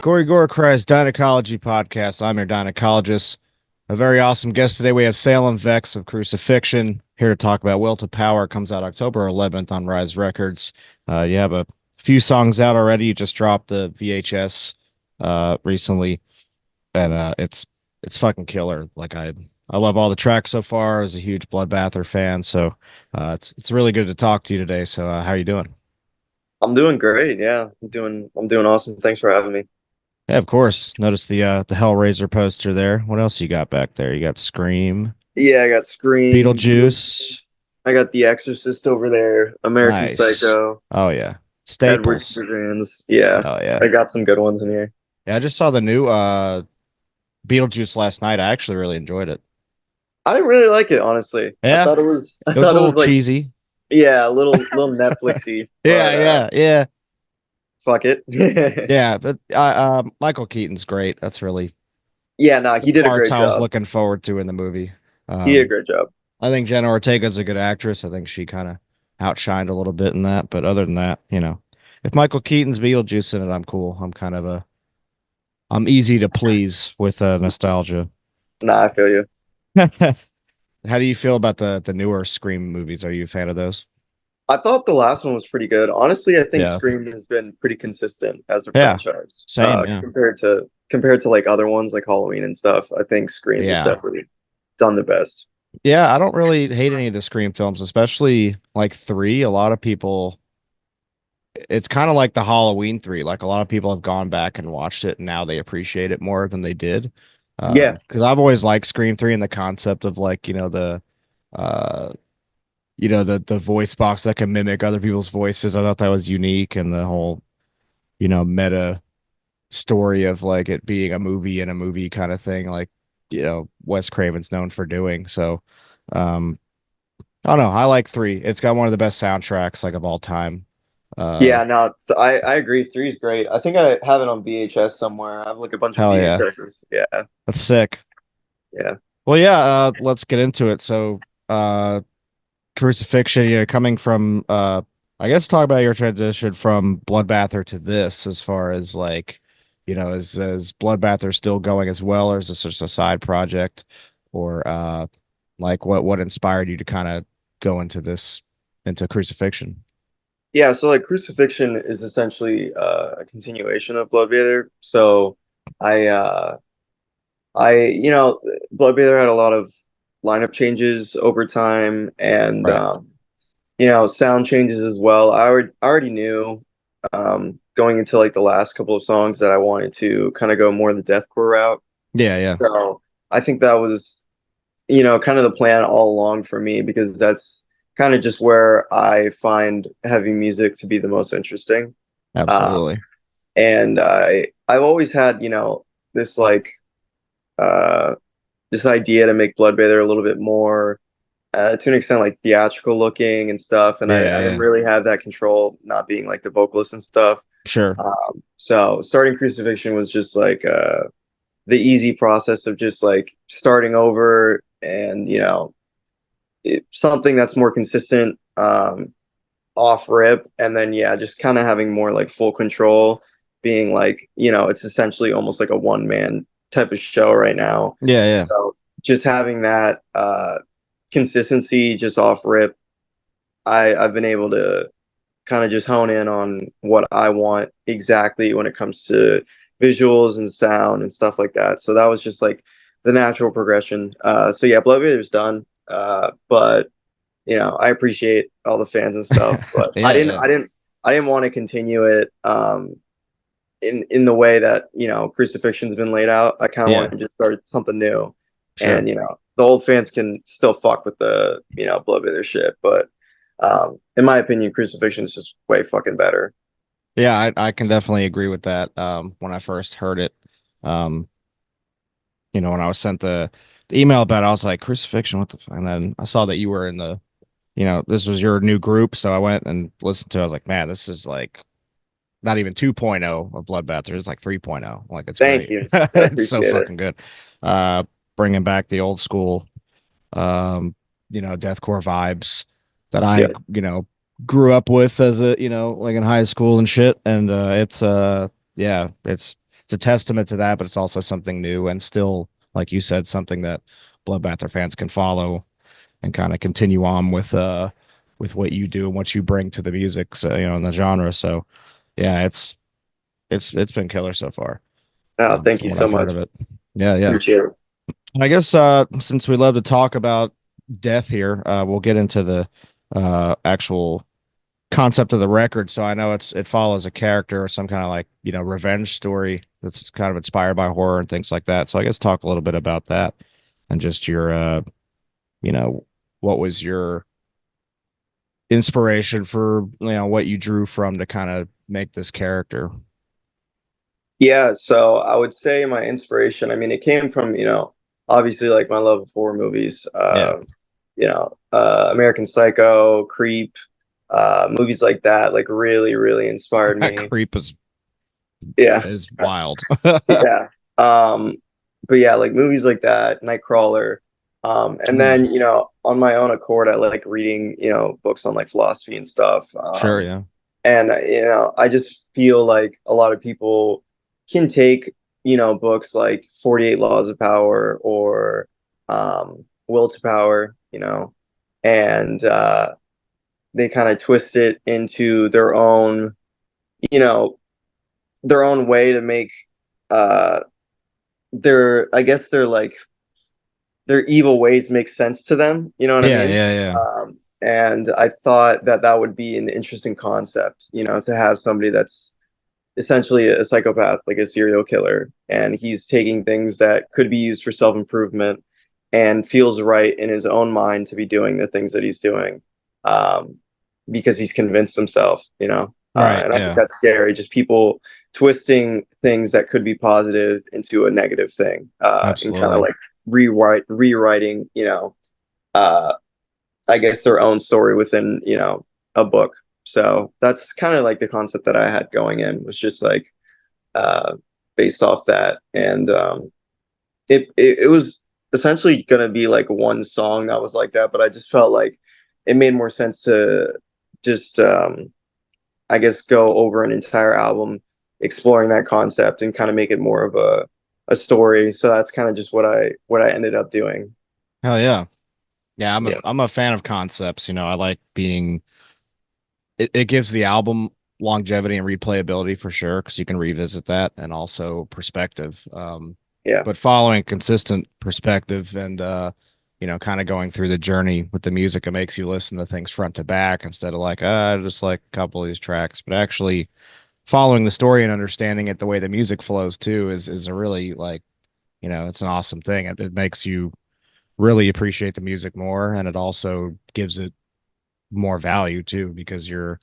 Gory Gore Christ DIEnecology Podcast. I'm your DIEnecologist. A very awesome guest today. We have Salem Vex of CRUCIFICTION here to talk about Will to Power. It comes out October 11th on Rise Records. You have a few songs out already. You just dropped the VHS recently, and it's fucking killer. Like I love all the tracks so far. I was a huge Bloodbather fan, so it's really good to talk to you today. So how are you doing? I'm doing great. Yeah, I'm doing awesome. Thanks for having me. Yeah, of course. Notice the Hellraiser poster there. What else you got back there? You got Scream, Yeah, I got Scream. Beetlejuice. I got The Exorcist over there. American Nice. Psycho. Oh yeah. Edward Staples. Scissorhands. Yeah, Oh yeah. I got some good ones in here. Yeah, I just saw the new Beetlejuice last night. I actually really enjoyed it. I didn't really like it, honestly. Yeah, I it was a thought it little was like, cheesy. yeah, a little Netflixy, Yeah, but yeah. fuck it. Yeah, but Michael Keaton's great. That's really Yeah, no, the he did a parts great I was job. looking forward to in the movie. He did a Um, great job. I think Jenna Ortega's a good actress. I think she kind of outshined a little bit in that. But other than that, if Michael Keaton's Beetlejuice in it, I'm cool. I'm easy to please with nostalgia. Nah, I feel you. How do you feel about the newer Scream movies? Are you a fan of those? I thought the last one was pretty good. Honestly, I think Yeah. Scream has been pretty consistent as a Yeah. franchise. Same. Yeah. Compared to like other ones like Halloween and stuff. I think Scream has Yeah. definitely done the best. Yeah. I don't really hate any of the Scream films, especially like three. A lot of people, it's kind of like the Halloween three. Like a lot of people have gone back and watched it and now they appreciate it more than they did. Yeah, Because I've always liked Scream 3 and the concept of like, uh, the voice box that can mimic other people's voices. I thought that was unique, and the whole, meta story of like it being a movie in a movie kind of thing, like, Wes Craven's known for doing. So, um, I don't know. I like three. It's got one of the best soundtracks like of all time. Uh, yeah, no, I agree. Three is great. I think I have it on VHS somewhere. I have like a bunch of Hell yeah. VHSs. Yeah, That's sick. yeah, Well, yeah, let's get into it. So, Crucifixion, coming from I guess talk about your transition from Bloodbather to this as far as like, is Bloodbather still going as well, or is this just a side project? Or like what inspired you to kind of go into Crucifixion? yeah. So like Crucifixion is essentially a continuation of Bloodbather. So I uh I Bloodbather had a lot of lineup changes over time and Right. sound changes as well. I already knew going into like the last couple of songs that I wanted to kind of go more the deathcore route. Yeah, yeah. So I think that was, kind of the plan all along for me because that's kind of just where I find heavy music to be the most interesting. Um, Absolutely. and I've always had, this like uh this idea to make Bloodbather a little bit more to an extent like theatrical looking and stuff, and I Yeah, didn't yeah. really have that control, not being like the vocalist and stuff. Sure. So starting Crucifixion was just like the easy process of just like starting over and something that's more consistent off rip, and then yeah, just kind of having more like full control, being like it's essentially almost like a one man type of show right now. Yeah, yeah. So just having that consistency just off rip, I've been able to kind of just hone in on what I want exactly when it comes to visuals and sound and stuff like that. So that was just like the natural progression. So yeah, Bloodbather's done. But I appreciate all the fans and stuff, but I Yeah, didn't yeah. I didn't I didn't want to continue it in the way that, Crucifixion's been laid out. I kind of Yeah, wanted to just start something new. sure. And the old fans can still fuck with the, Bloodbather shit, but in my opinion, Crucifixion is just way fucking better. Yeah, I can definitely agree with that. When I first heard it, um, when I was sent the email about it, I was like, Crucifixion, what the fuck? And then I saw that you were in this was your new group. So I went and listened to it. I was like, man, this is like not even 2.0 of Bloodbath. It's like 3.0. Like, it's Thank great. you. I It's so appreciate it. fucking good. Uh, Bringing back the old school, um, deathcore vibes that I, Yeah. grew up with as a, like in high school and shit. And yeah, it's it's a testament to that, but it's also something new and still, like you said, something that Bloodbather fans can follow and kind of continue on with what you do and what you bring to the music, so, you know, in the genre. So yeah, it's been killer so far, Thank from you what so I've heard much. of it. Yeah, yeah. Appreciate it. I guess since we love to talk about death here, we'll get into the actual concept of the record. So I know it follows a character or some kind of like, you know, revenge story that's kind of inspired by horror and things like that. So I guess talk a little bit about that and just your you know, what was your inspiration for, you know, what you drew from to kind of make this character. Yeah, so I would say my inspiration, I mean, it came from, obviously like my love of horror movies, Yeah. American Psycho, Creep, movies like that, like really, really inspired That me. creep Yeah. is wild. Yeah. Um, but yeah, like movies like that, Nightcrawler. And then, Mm, on my own accord, I like reading, books on like philosophy and stuff. sure, yeah. And I just feel like a lot of people can take, books like 48 Laws of Power or Will to Power, and they kind of twist it into you know, their own way to make uh I guess their evil ways make sense to them. You know what I Yeah, mean? yeah, yeah. And I thought that that would be an interesting concept, to have somebody that's essentially a psychopath, like a serial killer, and he's taking things that could be used for self-improvement and feels right in his own mind to be doing the things that he's doing, um, because he's convinced himself, Right, and I think yeah. that's scary, just people twisting things that could be positive into a negative thing, and kind of Absolutely. like rewriting, uh, I guess their own story within, a book. So that's kind of like the concept that I had going in, was just like uh, based off that, and it was essentially gonna be like one song that was like that, but I just felt like it made more sense to just I guess go over an entire album exploring that concept and kind of make it more of a story. So that's kind of just what I ended up doing. Hell yeah. Yeah, Yeah. I'm a fan of concepts, you know. I like being it gives the album longevity and replayability for sure because you can revisit that and also perspective. Yeah. But following consistent perspective and you know, kind of going through the journey with the music, it makes you listen to things front to back instead of like, just like a couple of these tracks, but actually following the story and understanding it the way the music flows too is a really like, you know, it's an awesome thing. It makes you really appreciate the music more, and it also gives it more value too because you're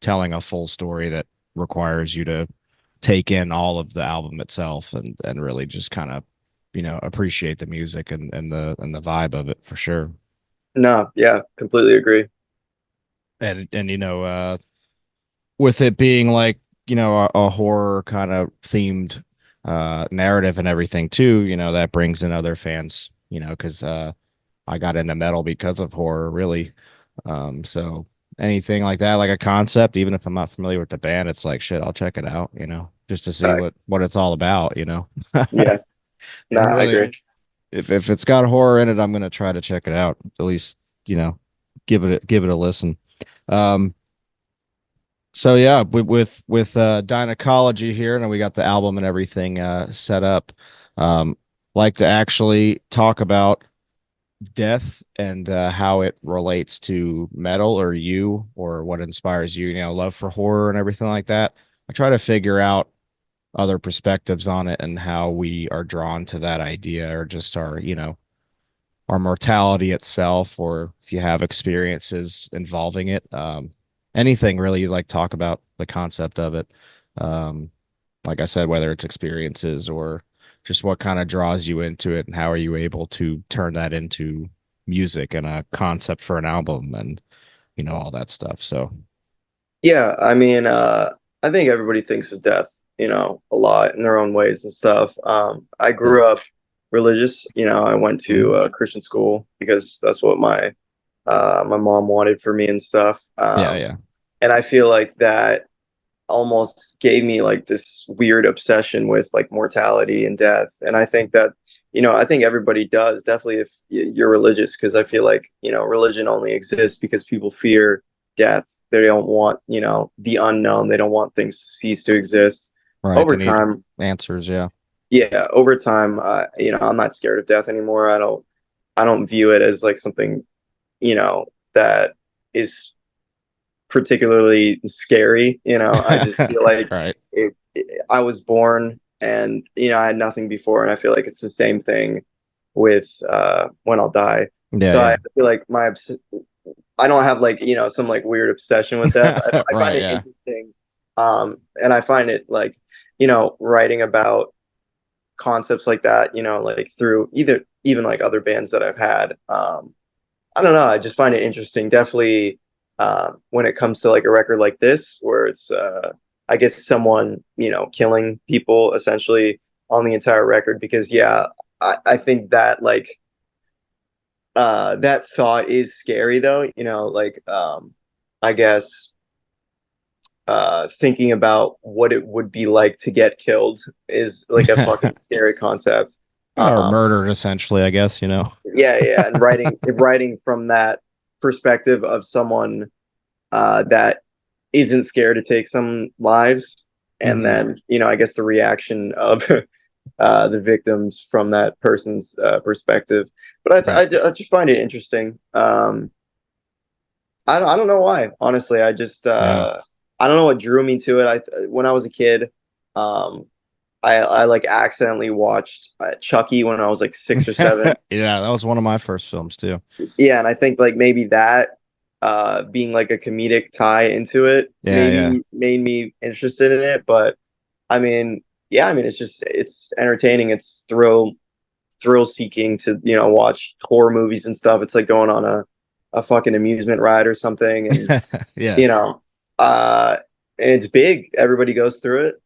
telling a full story that requires you to take in all of the album itself and really just kind of, you know, appreciate the music and the vibe of it for sure. No, yeah, completely agree. And you know, with it being like, you know, a horror kind of themed narrative and everything too, you know, that brings in other fans, you know, because I got into metal because of horror, really. So anything like that, like a concept, even if I'm not familiar with the band, it's like shit, I'll check it out, you know, just to see Uh, what it's all about, you know. yeah, no, And I really, agree. if it's got horror in it, I'm gonna try to check it out. At least, you know, give it a listen. Um, so yeah, with DIEnecology here, and we got the album and everything set up. Um, like to actually talk about death and how it relates to metal or you or what inspires you, you know, love for horror and everything like that. I try to figure out other perspectives on it and how we are drawn to that idea or just our, you know, our mortality itself, or if you have experiences involving it. Anything really you like talk about the concept of it. Um, like I said, whether it's experiences or just what kind of draws you into it and how are you able to turn that into music and a concept for an album and, you know, all that stuff. So, Yeah, I mean, I think everybody thinks of death, a lot in their own ways and stuff. I yeah. grew up religious, I went to Mhm. Christian school because that's what my mom wanted for me and stuff. Yeah, yeah. And I feel like that almost gave me like this weird obsession with like mortality and death. And I think that, I think everybody does, definitely if you're religious, because I feel like, religion only exists because people fear death. They don't want, the unknown. They don't want things to cease to exist. Right. Over They need time, answers. Yeah. yeah, over time, I'm not scared of death anymore. I don't view it as like something, that is particularly scary. I just feel like Right. I was born and I had nothing before, and I feel like it's the same thing with when I'll die. Yeah. So I Yeah. feel like I don't have like some like weird obsession with death. I find Right. it Yeah. interesting, and I find it like writing about concepts like that, like through either even like other bands that I've had. I don't know. I just find it interesting. Definitely when it comes to like a record like this, where it's, I guess, someone, killing people essentially on the entire record. Because, yeah, I think that like that thought is scary, though, like, I guess thinking about what it would be like to get killed is like a fucking scary concept. Or Um, murdered, essentially, I guess, yeah, yeah, and writing from that perspective of someone that isn't scared to take some lives, and Hmm. then I guess the reaction of the victims from that person's perspective. But Right. I just find it interesting. I don't know why, honestly. Yeah. I don't know what drew me to it. When I was a kid, um, I like accidentally watched Chucky when I was like 6 or 7. Yeah, that was one of my first films too. Yeah, and I think like maybe that being like a comedic tie into it Yeah, yeah. maybe made me interested in it. But I mean, yeah, I mean it's entertaining, it's thrill seeking to, watch horror movies and stuff. It's like going on a fucking amusement ride or something. And Yeah, you know, uh and it's big. Everybody goes through it,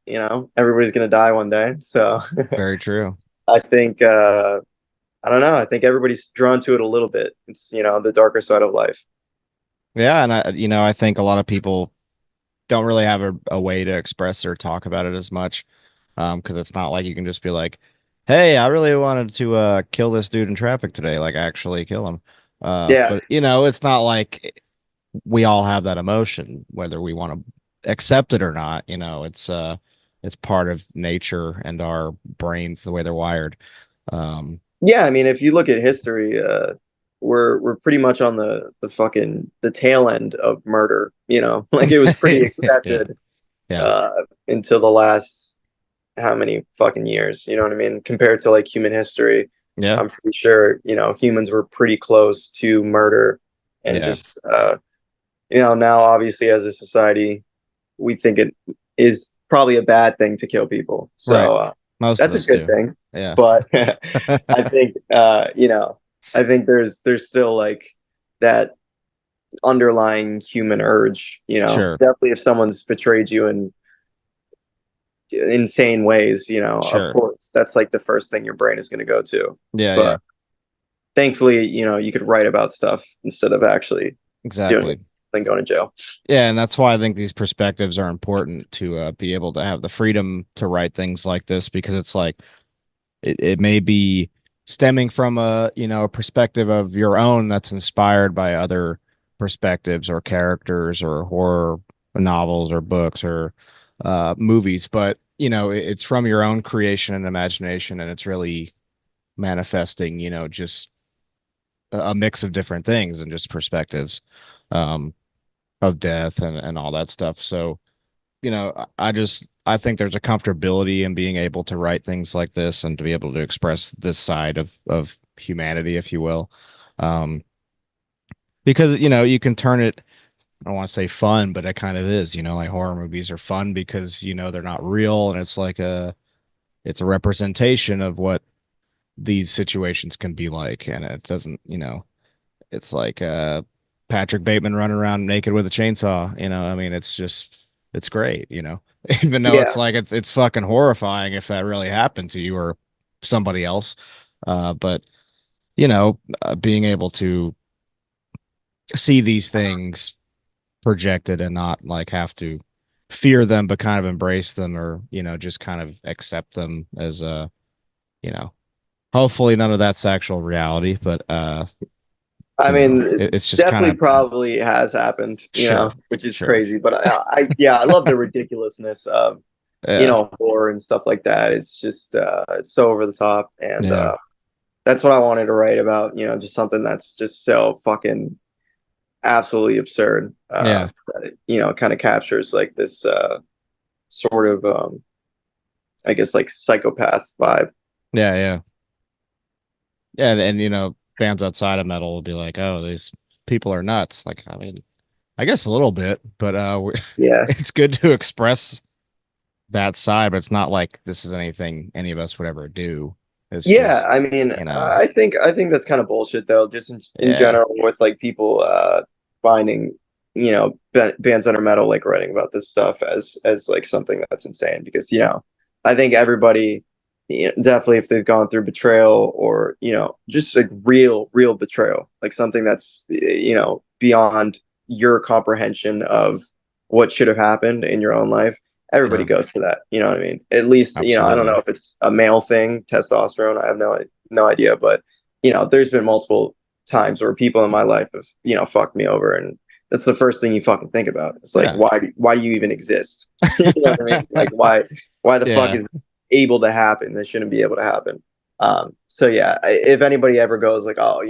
everybody's gonna die one day. So very true. I think I don't know. I think everybody's drawn to it a little bit. It's, the darker side of life. Yeah, and I think a lot of people don't really have a way to express or talk about it as much. Because it's not like you can just be like, "Hey, I really wanted to kill this dude in traffic today," like actually kill him. Yeah. But it's not like we all have that emotion, whether we want to accept it or not. It's part of nature and our brains, the way they're wired. Um, Yeah, I mean, if you look at history, we're pretty much on the fucking the tail end of murder, Like it was pretty yeah, accepted yeah, uh until the last how many fucking years, you know what I mean? Compared to like human history, yeah, I'm pretty sure, humans were pretty close to murder. And yeah. just now obviously as a society, we think it is probably a bad thing to kill people. Right. So Most of that's a us good do. thing. Yeah. But I think I think there's still like that underlying human urge, Sure. definitely if someone's betrayed you in insane ways, of Sure. course that's like the first thing your brain is going to go to. Yeah, yeah. But thankfully, you could write about stuff instead of actually doing it Exactly. and going to jail. Yeah, and that's why I think these perspectives are important to be able to have the freedom to write things like this because it's like it may be stemming from a perspective of your own that's inspired by other perspectives or characters or horror novels or books or movies, but it's from your own creation and imagination, and it's really manifesting, just a mix of different things and just perspectives um, of death and all that stuff. So, I think there's a comfortability in being able to write things like this and to be able to express this side of humanity, if you will. Um, because, you can turn it, I don't want to say fun, but it kind of is, like horror movies are fun because, they're not real and it's a representation of what these situations can be like. And it doesn't, it's like Patrick Bateman running around naked with a chainsaw. I mean, it's great. Even though Yeah. it's like it's fucking horrifying if that really happened to you or somebody else. But being able to see these things projected and not like have to fear them, but kind of embrace them, or, just kind of accept them as you know, hopefully none of that's actual reality, but I mean, it it's just kind definitely of probably has happened, sure, which is sure. crazy. But yeah, I love the ridiculousness of, Yeah, horror and stuff like that. It's just, it's so over the top. And yeah, that's what I wanted to write about, just something that's just so fucking absolutely absurd. yeah, That it, kind of captures like this sort of, I guess, like psychopath vibe. yeah, yeah, yeah. And fans outside of metal will be like, "Oh, these people are nuts." Like, I mean, I guess a little bit, but Yeah. it's good to express that side, but it's not like this is anything any of us would ever do. It's Yeah, just, I mean, I think that's kind of bullshit though. Just in yeah, general, with like people finding bands that are metal like writing about this stuff as like something that's insane because I think everybody definitely if they've gone through betrayal or just like real betrayal, like something that's beyond your comprehension of what should have happened in your own life. Everybody sure, goes for that. You know what I mean? At least, I don't know absolutely. if it's a male thing, testosterone. I have no idea, but there's been multiple times where people in my life have, fucked me over, and that's the first thing you fucking think about. It's like, Yeah. why do you even exist? You know what I mean? Like, why the fuck Yeah. is this able to happen? This shouldn't be able to happen. So yeah, if anybody ever goes like, oh,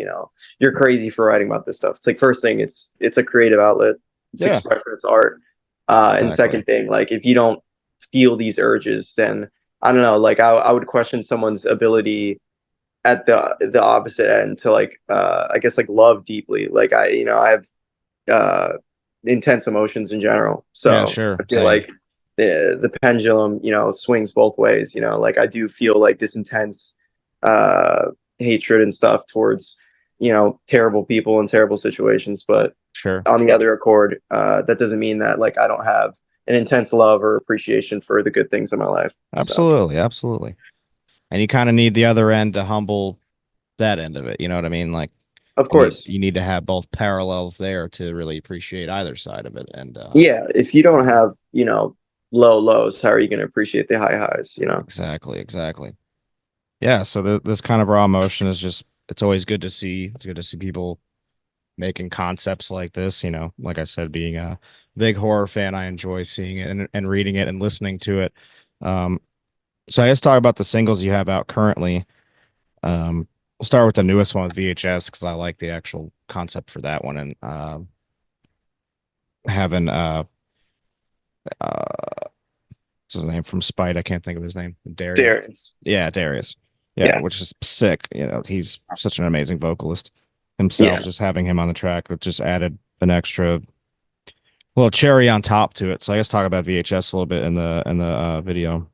you're crazy for writing about this stuff, it's like first thing, it's a creative outlet, it's Yeah. expression, it's art. And Exactly. second thing, like if you don't feel these urges, then I don't know, like I would question someone's ability at the opposite end to like I guess like love deeply. Like I have uh intense emotions in general. Yeah, So sure. I feel Same. like the pendulum, swings both ways, like I do feel like this intense uh hatred and stuff towards, terrible people and terrible situations, but Sure. on the other accord, that doesn't mean that like I don't have an intense love or appreciation for the good things in my life. So Absolutely. Absolutely. And you kind of need the other end to humble that end of it. You know what I mean? Like of you need course, you need to have both parallels there to really appreciate either side of it. And yeah, if you don't have, low lows, how are you going to appreciate the high highs, exactly, exactly. Yeah, so this kind of raw emotion is just it's always good to see. It's good to see people making concepts like this, like I said, being a big horror fan, I enjoy seeing it and reading it and listening to it. Um, so I guess talk about the singles you have out currently. We'll start with the newest one with VHS because I like the actual concept for that one and having what's his name from Spite? I can't think of his name. Darius. Darius. Yeah, Darius. Yeah, Yeah, which is sick. He's such an amazing vocalist himself. yeah, Just having him on the track it just added an extra little cherry on top to it. So I guess talk about VHS a little bit in the video.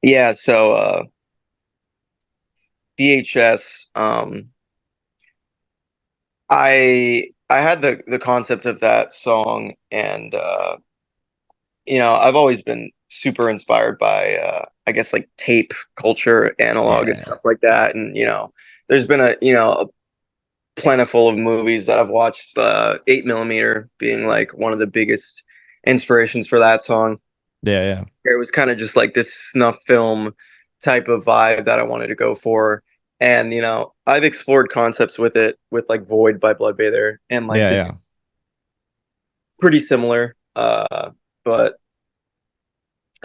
yeah. So VHS, I had the concept of that song, and I've always been super inspired by I guess like tape culture, analog and Yeah, stuff like that. And there's been a plentiful of movies that I've watched. 8mm being like one of the biggest inspirations for that song. yeah, yeah, It was kind of just like this snuff film type of vibe that I wanted to go for. And I've explored concepts with it with like Void by Bloodbather, and like yeah, it's yeah, pretty similar. But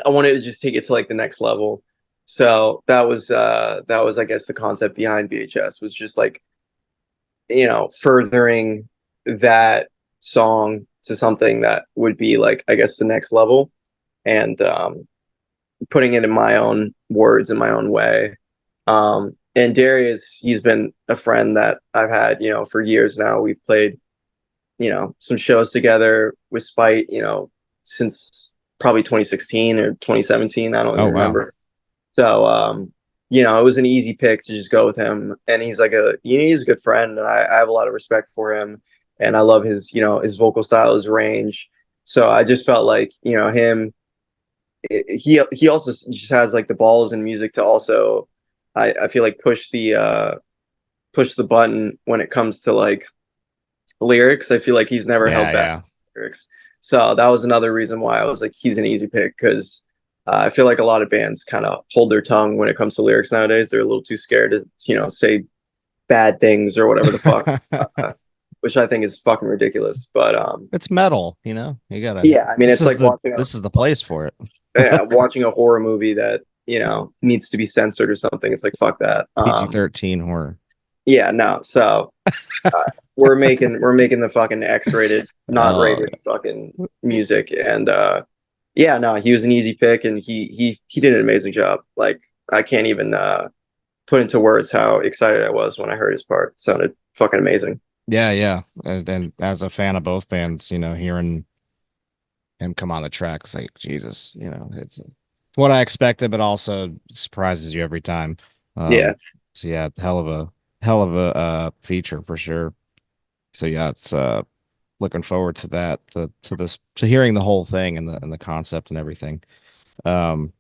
I wanted to just take it to like the next level. So that was I guess the concept behind VHS was just like, furthering that song to something that would be like I guess the next level, and putting it in my own words in my own way. And Darius, he's been a friend that I've had, for years now. We've played, some shows together with Spite, since probably 2016 or 2017. I don't Oh even wow. remember. So, it was an easy pick to just go with him. And he's like he's a good friend, and I have a lot of respect for him. And I love his, his vocal style, his range. So I just felt like, him, he also just has like the balls in music to also, I feel like push the button when it comes to like lyrics. I feel like he's never held Yeah, back yeah, lyrics. So that was another reason why I was like, he's an easy pick because I feel like a lot of bands kind of hold their tongue when it comes to lyrics nowadays. They're a little too scared to, say bad things or whatever the fuck, which I think is fucking ridiculous. But It's metal, you know. You gotta. yeah, I mean, it's like watching This is the place for it. watching a horror movie that needs to be censored or something. It's like fuck that. PG-13 horror. Yeah, no. So uh, we're making the fucking X-rated, not Oh, rated fucking music, and yeah, no, he was an easy pick, and he did an amazing job. Like I can't even put into words how excited I was when I heard his part. It sounded fucking amazing. yeah, yeah. And as a fan of both bands, you know, hearing him come on the track, it's like Jesus, you know, it's what I expected, but also surprises you every time. Yeah. So yeah, hell of a feature for sure. So yeah, it's looking forward to that, to hearing the whole thing and the concept and everything. Um,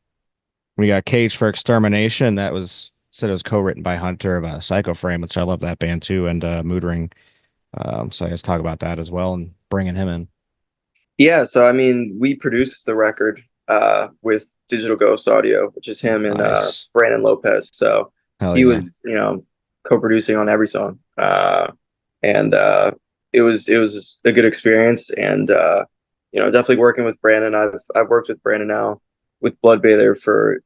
we got Cage for Extermination. That was said it was co-written by Hunter of Psycho Frame, which I love that band too, and Mood Ring. So I guess talk about that as well and bringing him in. Yeah, so I mean, we produced the record with Digital Ghost Audio, which is him and Nice. Brandon Lopez. So Hell he yeah. was, co-producing on every song. And it was a good experience and definitely working with Brandon. I've worked with Brandon now with Bloodbather for,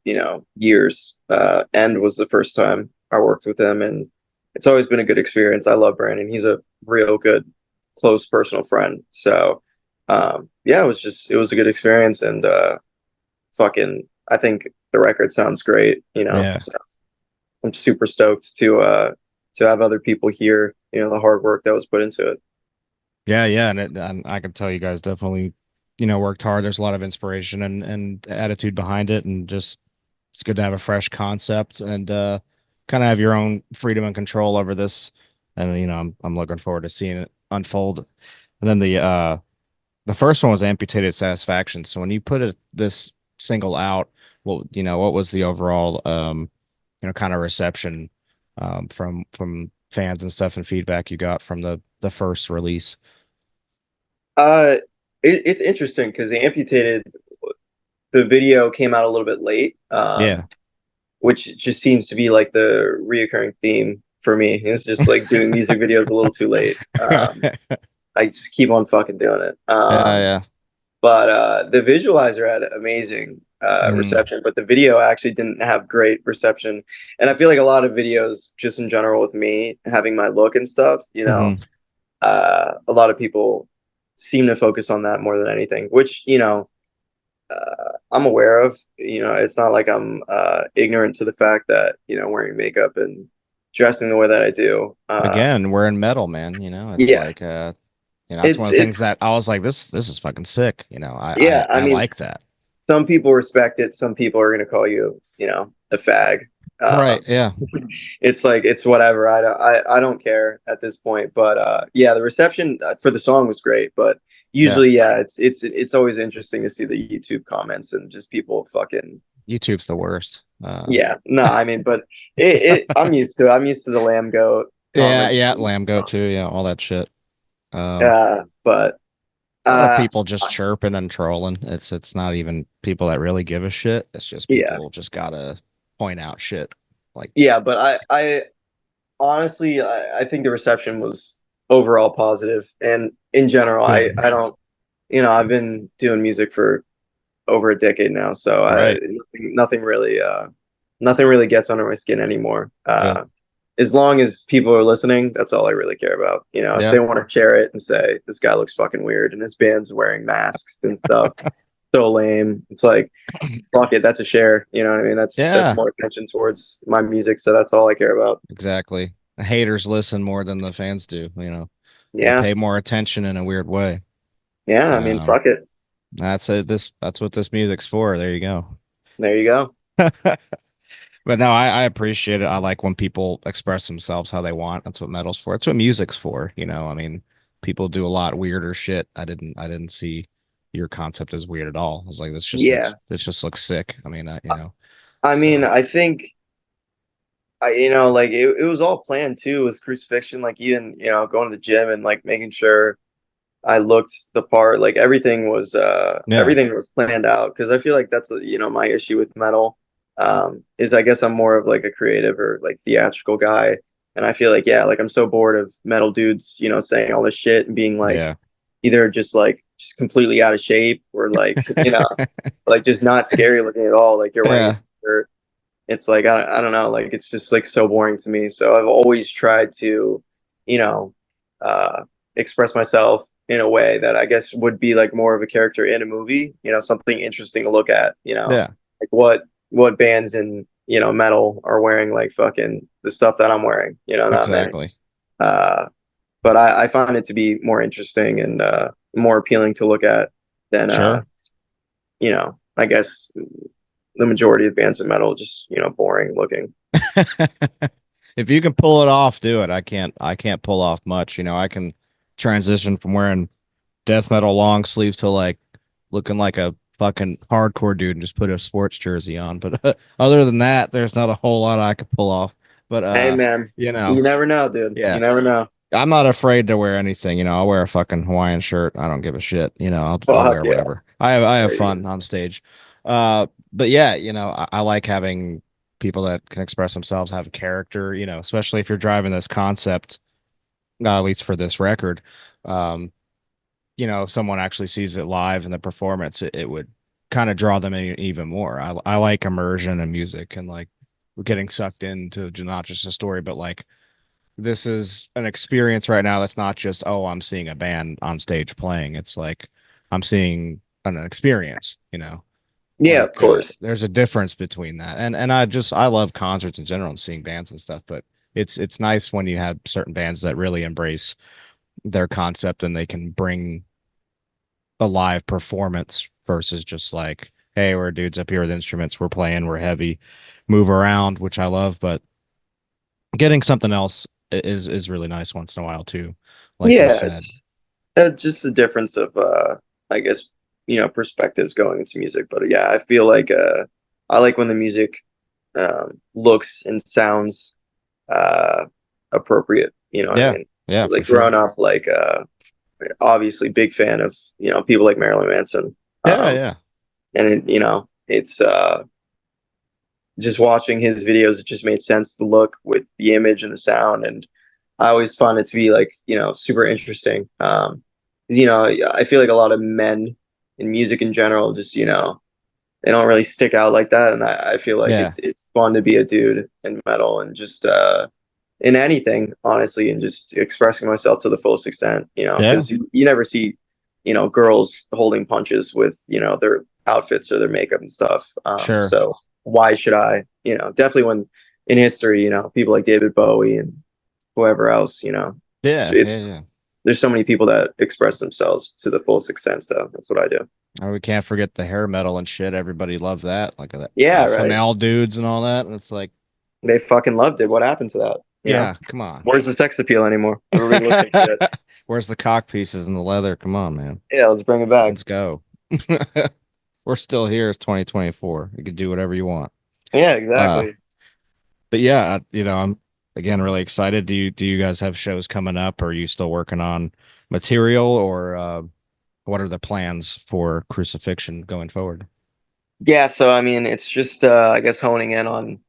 years. And was the first time I worked with him and it's always been a good experience. I love Brandon. He's a real good close personal friend. So yeah, it was a good experience and fucking I think the record sounds great, Yeah. So I'm super stoked to have other people hear, the hard work that was put into it. Yeah, yeah, and I can tell you guys definitely, you know, worked hard. There's a lot of inspiration and attitude behind it, and just it's good to have a fresh concept and kind of have your own freedom and control over this. And you know, I'm looking forward to seeing it unfold. And then the first one was Amputated Satisfaction. So when you put this single out, what was the overall kind of reception from fans and stuff and feedback you got from the first release? Uh, it's interesting because the amputated the video came out a little bit late, Yeah. which just seems to be like the reoccurring theme for me. It's just like doing music videos a little too late. I just keep on fucking doing it. Yeah, yeah. But the visualizer had amazing Mm, reception, but the video actually didn't have great reception. And I feel like a lot of videos, just in general, with me having my look and stuff, hmm. a lot of people seem to focus on that more than anything, which I'm aware of. It's not like I'm ignorant to the fact that wearing makeup and dressing the way that I do. Again, we're in metal, man. You know, it's Yeah, like that's one it's of the things it's that I was like, this is fucking sick. You know, yeah. I I mean, like that. some people respect it. Some people are going to call you, a fag. Right. Yeah. It's like it's whatever. I don't care at this point. But yeah, the reception for the song was great. But Yeah. usually, yeah, it's always interesting to see the YouTube comments and just people fucking YouTube's the worst. yeah. No, I mean, but I'm used to it. I'm used to the lamb goat Yeah, comments. yeah, lamb goat too. Yeah, all that shit. But Or uh, people just chirping and trolling. It's not even people that really give a shit. It's just yeah, people just gotta point out shit. Like, yeah. But I honestly, I think the reception was overall positive, and in general, good. I don't, I've been doing music for over a decade now, so Right. nothing really gets under my skin anymore. Good. As long as people are listening, that's all I really care about. If Yeah. they want to share it and say this guy looks fucking weird and his band's wearing masks and stuff, so lame. It's like fuck it, that's a share. You know what I mean? That's Yeah. more attention towards my music, so that's all I care about. Exactly. The haters listen more than the fans do. You know, they Yeah, pay more attention in a weird way. yeah. I mean, Um, fuck it. that's it. That's what this music's for. There you go. There you go. But no, I appreciate it. I like when people express themselves how they want. That's what metal's for. That's what music's for. You know, I mean, people do a lot weirder shit. I didn't see your concept as weird at all. I was like, Yeah. this just looks sick. I mean, I mean, so I think like it was all planned too with crucifixion, like even, going to the gym and like making sure I looked the part. Like Yeah. everything was planned out, because I feel like that's my issue with metal. Is I guess I'm more of like a creative or like theatrical guy, and I feel like, yeah, like I'm so bored of metal dudes, saying all this shit and being like Yeah. either just completely out of shape, or like like just not scary looking at all. Like you're wearing a Yeah. t-shirt. It's like I don't know, like it's just like so boring to me. So I've always tried to, you know, uh, express myself in a way that I guess would be like more of a character in a movie. Something interesting to look at. Yeah. Like what bands in metal are wearing like fucking the stuff that I'm wearing. Not many. Exactly. Uh, but I find it to be more interesting and more appealing to look at than Sure. I guess the majority of bands in metal just boring looking. If you can pull it off, do it. I can't pull off much. I can transition from wearing death metal long sleeves to like looking like a fucking hardcore dude and just put a sports jersey on. But other than that, there's not a whole lot I could pull off. But Hey man, you you know, never know, dude. yeah. You never know. I'm not afraid to wear anything. I'll wear a fucking Hawaiian shirt. I don't give a shit. I'll Fuck wear yeah. whatever. I have There you go. fun on stage. But yeah, I like having people that can express themselves, have a character. Especially if you're driving this concept, at least for this record. Um, if someone actually sees it live in the performance, it would kind of draw them in even more. I like immersion and music and like getting sucked into not just a story, but like this is an experience right now that's not just, oh, I'm seeing a band on stage playing. It's like I'm seeing an experience. Yeah, of Like course. there's a difference between that. And I love concerts in general and seeing bands and stuff, but it's nice when you have certain bands that really embrace their concept and they can bring a live performance versus just like, hey, we're dudes up here with instruments, we're playing, we're heavy, move around, which I love, but getting something else is really nice once in a while too, like you Yeah, said. it's just a difference of I guess perspectives going into music. But yeah, I feel like I like when the music looks and sounds uh appropriate. You know what I Yeah, mean? yeah, for Like sure. growing up, like obviously big fan of people like Marilyn Manson. Yeah, Um, yeah, and it's just watching his videos, it just made sense to look with the image and the sound. And I always found it to be like, super interesting. 'Cause, I feel like a lot of men in music in general just, they don't really stick out like that. And I feel like yeah, it's fun to be a dude in metal and just in anything, honestly, and just expressing myself to the fullest extent, yeah, because you never see, girls holding punches with, their outfits or their makeup and stuff. sure. So why should I? Definitely when in history, people like David Bowie and whoever else, it's, Yeah, yeah, it's yeah. there's so many people that express themselves to the fullest extent. So that's what I do. And we can't forget the hair metal and shit. Everybody loved that, like the Yeah, alpha right. male dudes and all that. And it's like, They fucking loved it. What happened to that? yeah, come on. Where's the sex appeal anymore? Everybody looks like shit. Where's the cock pieces and the leather? Come on, man. Yeah, let's bring it back. Let's go. We're still here. It's 2024. You can do whatever you want. Yeah, Uh, exactly. but yeah, I'm again really excited. Do you guys have shows coming up? Or are you still working on material, or what are the plans for Crucifixion going forward? Yeah, so I mean, it's just I guess honing in on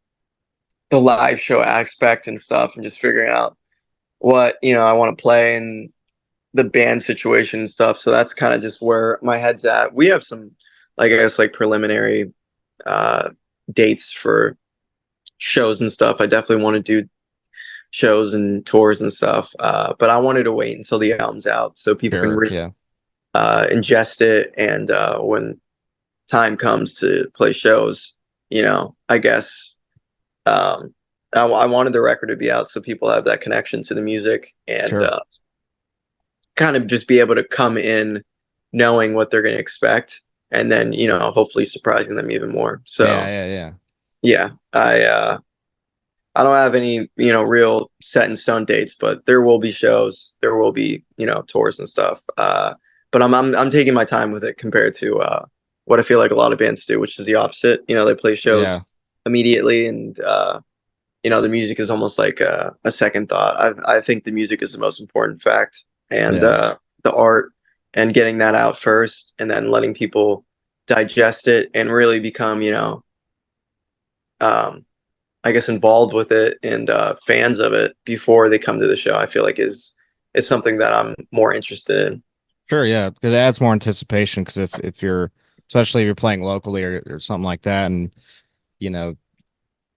the live show aspect and stuff, and just figuring out what I want to play and the band situation and stuff. So that's kind of just where my head's at. We have some, like I guess, like preliminary uh, dates for shows and stuff. I definitely want to do shows and tours and stuff, but I wanted to wait until the album's out so people can Sure. really Yeah. ingest it, and when time comes to play shows, I guess I wanted the record to be out so people have that connection to the music, and Sure. kind of just be able to come in knowing what they're going to expect, and then hopefully surprising them even more. Yeah. So Yeah. Yeah. yeah, I don't have any real set in stone dates, but there will be shows, there will be tours and stuff. But I'm taking my time with it compared to what I feel like a lot of bands do, which is the opposite. They play shows Yeah. immediately, and the music is almost like a second thought. I think the music is the most important fact, and Yeah. the art. and getting that out first, and then letting people digest it and really become, um, I guess, involved with it and fans of it before they come to the show. I feel like is something that I'm more interested in. Sure, yeah, because it adds more anticipation. Because if you're, especially if you're playing locally or something like that, and you know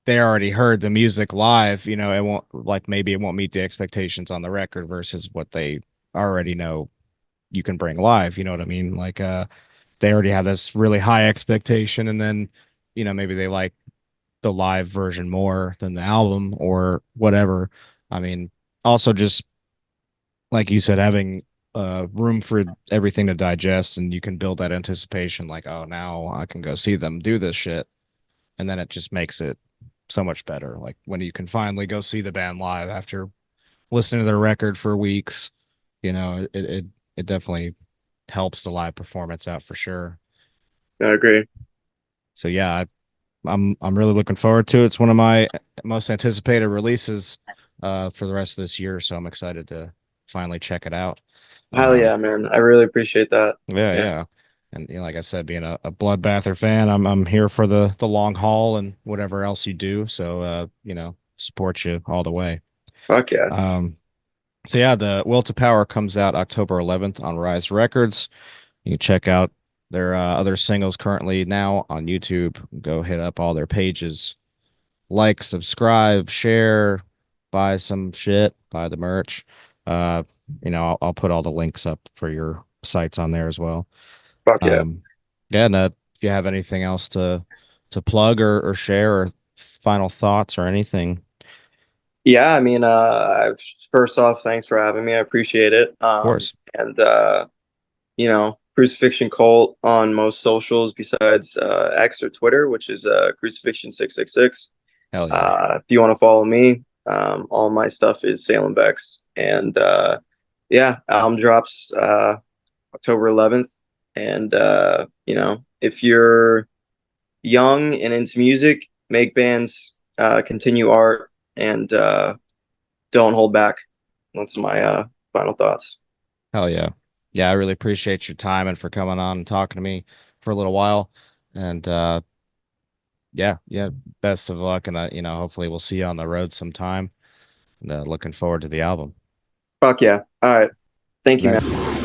they already heard the music live, it won't, like, maybe it won't meet the expectations on the record versus what they already know you can bring live. You know what I mean? Like, they already have this really high expectation, and then maybe they like the live version more than the album or whatever. I mean, also just like you said, having room for everything to digest, and you can build that anticipation, like, oh, now I can go see them do this shit, and then it just makes it so much better. Like when you can finally go see the band live after listening to their record for weeks, it definitely helps the live performance out for sure. I agree. So yeah, I'm really looking forward to it. It's one of my most anticipated releases for the rest of this year, so I'm excited to finally check it out. Hell Um, yeah, man. I really appreciate that. yeah, Yeah. yeah. And like I said, being a Bloodbather fan, I'm here for the long haul and whatever else you do. So support you all the way. Fuck yeah. Um, so yeah, the Will to Power comes out October 11th on Rise Records. You can check out their other singles currently now on YouTube. Go hit up all their pages. Like, subscribe, share, buy some shit, buy the merch. Uh, I'll put all the links up for your sites on there as well. Fuck yeah. Um, yeah, and if you have anything else to plug or share or final thoughts or anything, of Yeah, I mean, first off, thanks for having me. I appreciate it. course. And Crucifixion Cult on most socials besides X or Twitter, which is Crucifixion 666. Hell yeah. If you want to follow me, all my stuff is Salem Vex. And yeah, album drops October 11th. And if you're young and into music, make bands, continue art, and don't hold back. That's my final thoughts. Hell yeah. Yeah, I really appreciate your time and for coming on and talking to me for a little while. And yeah, yeah, best of luck. And hopefully we'll see you on the road sometime. And looking forward to the album. Fuck yeah. All right. Thank you, man. Thanks.